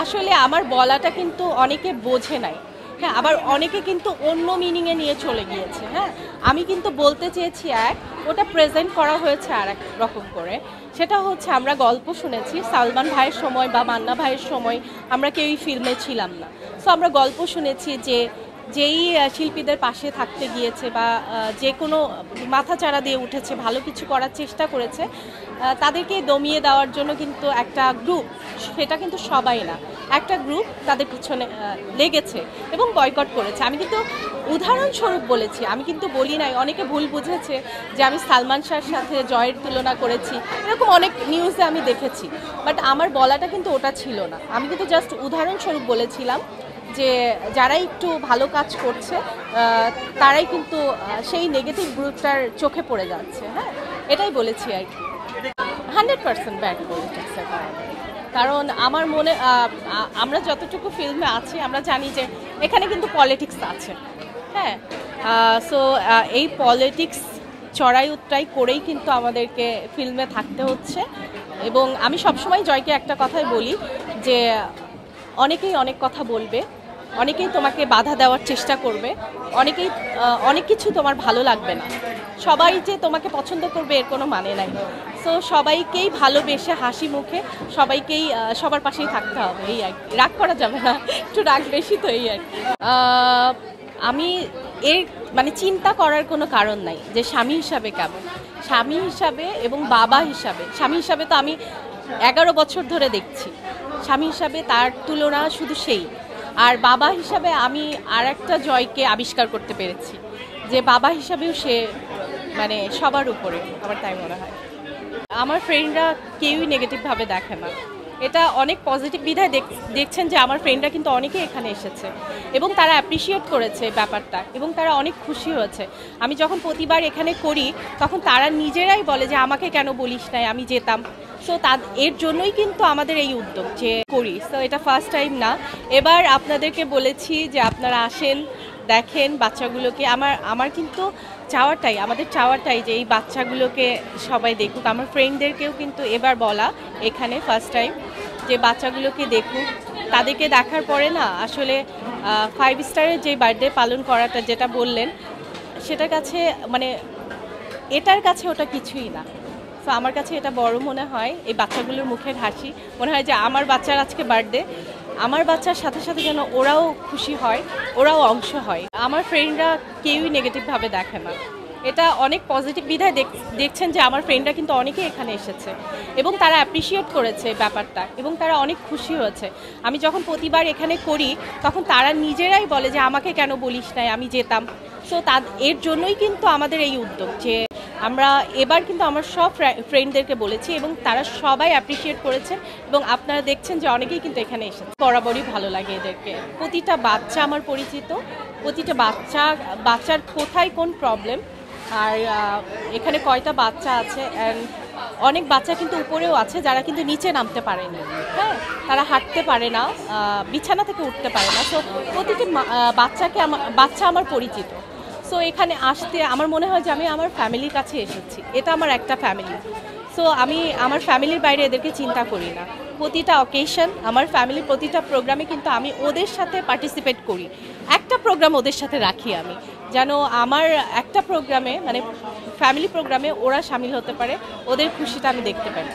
আসলে আমার বলাটা কিন্তু অনেকে বোঝে নাই। হ্যাঁ, আবার অনেকে কিন্তু অন্য মিনিংয়ে নিয়ে চলে গিয়েছে। হ্যাঁ, আমি কিন্তু বলতে চেয়েছি এক, ওটা প্রেজেন্ট করা হয়েছে আর এক রকম করে। সেটা হচ্ছে আমরা গল্প শুনেছি সালমান ভাইয়ের সময় বা মান্না ভাইয়ের সময় আমরা কেউই ফিল্মে ছিলাম না। সো আমরা গল্প শুনেছি যে যেই শিল্পীদের পাশে থাকতে গিয়েছে বা যে কোনো মাথাচাড়া দিয়ে উঠেছে, ভালো কিছু করার চেষ্টা করেছে, তাদেরকে দমিয়ে দেওয়ার জন্য কিন্তু একটা গ্রুপ, সেটা কিন্তু সবাই না, একটা গ্রুপ তাদের পিছনে লেগেছে এবং বয়কট করেছে। আমি কিন্তু উদাহরণস্বরূপ বলেছি, আমি কিন্তু বলি নাই। অনেকে ভুল বুঝেছে যে আমি সালমান শাহর সাথে জয়ের তুলনা করেছি, এরকম অনেক নিউজে আমি দেখেছি। বাট আমার বলাটা কিন্তু ওটা ছিল না। আমি কিন্তু জাস্ট উদাহরণস্বরূপ বলেছিলাম যে যারা একটু ভালো কাজ করছে তারাই কিন্তু সেই নেগেটিভ গ্রুপটার চোখে পড়ে যাচ্ছে। হ্যাঁ, এটাই বলেছি আর কি। 100% ব্যাড পলিটিক্সের কারণে। কারণ আমার মনে আমরা যতটুকু ফিল্মে আছি আমরা জানি যে এখানে কিন্তু পলিটিক্স আছে। হ্যাঁ, সো এই পলিটিক্স চড়াই উতরাই করেই কিন্তু আমাদেরকে ফিল্মে থাকতে হচ্ছে। এবং আমি সবসময় জয়কে একটা কথাই বলি যে অনেকেই অনেক কথা বলবে, অনেকেই তোমাকে বাধা দেওয়ার চেষ্টা করবে, অনেকেই অনেক কিছু তোমার ভালো লাগবে না। সবাই যে তোমাকে পছন্দ করবে এর কোনো মানে নাই। সো সবাইকেই ভালোবেসে হাসি মুখে সবাইকেই সবার পাশেই থাকতে হবে, এই আর কি। রাগ করা যাবে না, একটু রাগ বেশি তো, এই আর কি। আমি এর মানে চিন্তা করার কোনো কারণ নাই যে স্বামী হিসাবে কেমন, স্বামী হিসাবে এবং বাবা হিসাবে। স্বামী হিসাবে তো আমি 11 বছর ধরে দেখছি, স্বামী হিসাবে তার তুলনা শুধু সেই। আর বাবা হিসাবে আমি আর একটা জয়কে আবিষ্কার করতে পেরেছি, যে বাবা হিসাবেও সে মানে সবার উপরে, আমার তাই মনে হয়। আমার ফ্রেন্ডরা কেউই নেগেটিভভাবে দেখে না, এটা অনেক পজিটিভ বিধায় দেখছেন যে আমার ফ্রেন্ডরা কিন্তু অনেকেই এখানে এসেছে এবং তারা অ্যাপ্রিসিয়েট করেছে ব্যাপারটা এবং তারা অনেক খুশি হয়েছে। আমি যখন প্রতিবার এখানে করি তখন তারা নিজেরাই বলে যে আমাকে কেন বলিস নাই, আমি যেতাম। সো এর জন্যই কিন্তু আমাদের এই উদ্যোগ যে করি। সো এটা ফার্স্ট টাইম না, এবার আপনাদেরকে বলেছি যে আপনারা আসেন, দেখেন বাচ্চাগুলোকে। আমার কিন্তু চাওয়াটাই, আমাদের চাওয়াটাই যে এই বাচ্চাগুলোকে সবাই দেখুক। আমার ফ্রেন্ডদেরকেও কিন্তু এবার বলা এখানে ফার্স্ট টাইম যে বাচ্চাগুলোকে দেখুক। তাদেরকে দেখার পরে না আসলে 5 স্টারের যে বার্থডে পালন করাটা যেটা বললেন, সেটার কাছে মানে এটার কাছে ওটা কিছুই না। তো আমার কাছে এটা বড় মনে হয়, এই বাচ্চাগুলোর মুখের হাসি। মনে হয় যে আমার বাচ্চার আজকে বার্থডে, আমার বাচ্চার সাথে সাথে যেন ওরাও খুশি হয়, ওরাও অংশ হয়। আমার ফ্রেন্ডরা কেউই নেগেটিভভাবে দেখে না, এটা অনেক পজিটিভ বিধায় দেখছেন যে আমার ফ্রেন্ডরা কিন্তু অনেকেই এখানে এসেছে এবং তারা অ্যাপ্রিসিয়েট করেছে ব্যাপারটা এবং তারা অনেক খুশি হয়েছে। আমি যখন প্রতিবার এখানে করি তখন তারা নিজেরাই বলে যে আমাকে কেন বলিস নাই, আমি যেতাম। সো এর জন্যই কিন্তু আমাদের এই উদ্যোগ যে আমরা এবার কিন্তু আমার সব ফ্রেন্ডদেরকে বলেছি এবং তারা সবাই অ্যাপ্রিসিয়েট করেছেন এবং আপনারা দেখছেন যে অনেকেই কিন্তু এখানে এসেছে। বরাবরই ভালো লাগে এদেরকে। প্রতিটা বাচ্চা আমার পরিচিত, প্রতিটা বাচ্চার কোথায় কোন প্রবলেম, আর এখানে কয়টা বাচ্চা আছে, অ্যান্ড অনেক বাচ্চা কিন্তু উপরেও আছে যারা কিন্তু নিচে নামতে পারেনি। হ্যাঁ, তারা হাঁটতে পারে না, বিছানা থেকে উঠতে পারে না। সো প্রতিটি বাচ্চা আমার পরিচিত। সো এখানে আসতে আমার মনে হয় যে আমি আমার ফ্যামিলির কাছে এসেছি, এটা আমার একটা ফ্যামিলি। সো আমি আমার ফ্যামিলির বাইরে এদেরকে চিন্তা করি না। প্রতিটা অকেশন, আমার ফ্যামিলির প্রতিটা প্রোগ্রামে কিন্তু আমি ওদের সাথে পার্টিসিপেট করি। একটা প্রোগ্রাম ওদের সাথে রাখি আমি, যেন আমার একটা প্রোগ্রামে মানে ফ্যামিলি প্রোগ্রামে ওরা সামিল হতে পারে, ওদের খুশিটা আমি দেখতে পাই।